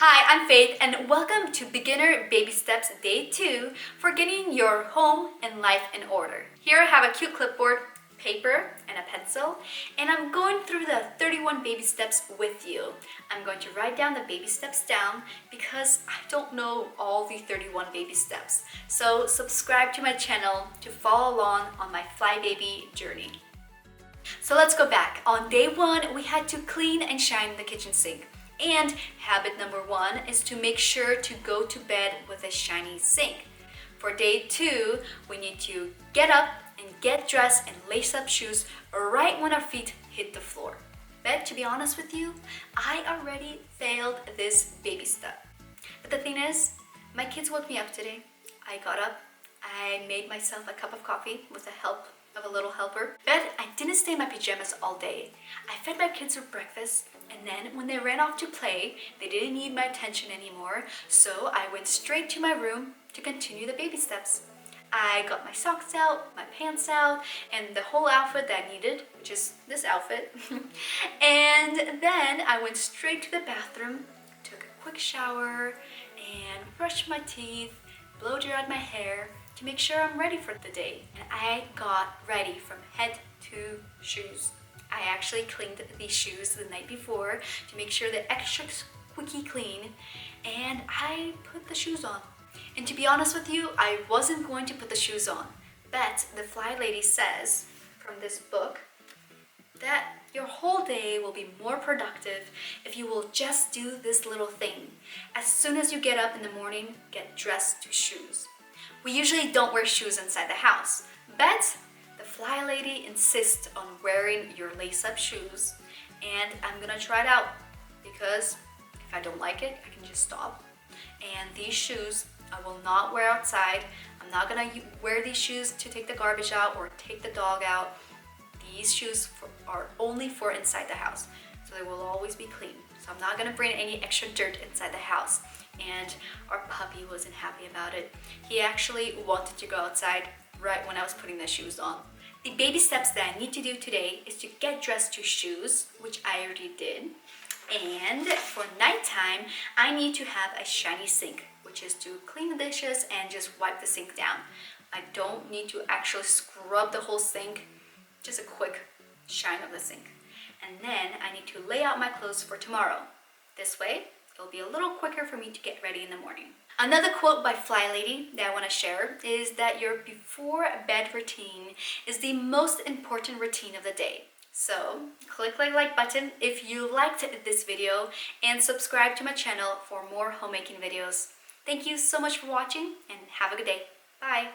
Hi, I'm Faith and welcome to Beginner Baby Steps Day 2 for getting your home and life in order. Here I have a cute clipboard, paper, and a pencil, and I'm going through the 31 baby steps with you. I'm going to write down the baby steps down because I don't know all the 31 baby steps. So subscribe to my channel to follow along on my Flybaby journey. So let's go back. On day 1, we had to clean and shine the kitchen sink. And habit number 1 is to make sure to go to bed with a shiny sink. For day 2, we need to get up and get dressed and lace up shoes right when our feet hit the floor. But to be honest with you, I already failed this baby step. But the thing is, my kids woke me up today. I got up, I made myself a cup of coffee with the help of a little helper. But I didn't stay in my pajamas all day. I fed my kids with breakfast, and then when they ran off to play, they didn't need my attention anymore, so I went straight to my room to continue the baby steps. I got my socks out, my pants out, and the whole outfit that I needed, which is this outfit. And then I went straight to the bathroom, took a quick shower, and brushed my teeth, blow-dried my hair, to make sure I'm ready for the day. And I got ready from head to shoes. I actually cleaned these shoes the night before to make sure they're extra squeaky clean, and I put the shoes on. And to be honest with you, I wasn't going to put the shoes on, but the Flylady says from this book that your whole day will be more productive if you will just do this little thing. As soon as you get up in the morning, get dressed to shoes. We usually don't wear shoes inside the house, but the Flylady insists on wearing your lace-up shoes, and I'm gonna try it out because if I don't like it, I can just stop. And these shoes I will not wear outside. I'm not gonna wear these shoes to take the garbage out or take the dog out. These shoes are only for inside the house, so they will always be clean. So I'm not gonna bring any extra dirt inside the house. And our puppy wasn't happy about it. He actually wanted to go outside right when I was putting the shoes on. The baby steps that I need to do today is to get dressed to shoes, which I already did. And for nighttime, I need to have a shiny sink, which is to clean the dishes and just wipe the sink down. I don't need to actually scrub the whole sink, just a quick shine of the sink. And then I need to lay out my clothes for tomorrow. This way, it'll be a little quicker for me to get ready in the morning. Another quote by Flylady that I want to share is that your before bed routine is the most important routine of the day. So click the like button if you liked this video and subscribe to my channel for more homemaking videos. Thank you so much for watching and have a good day. Bye.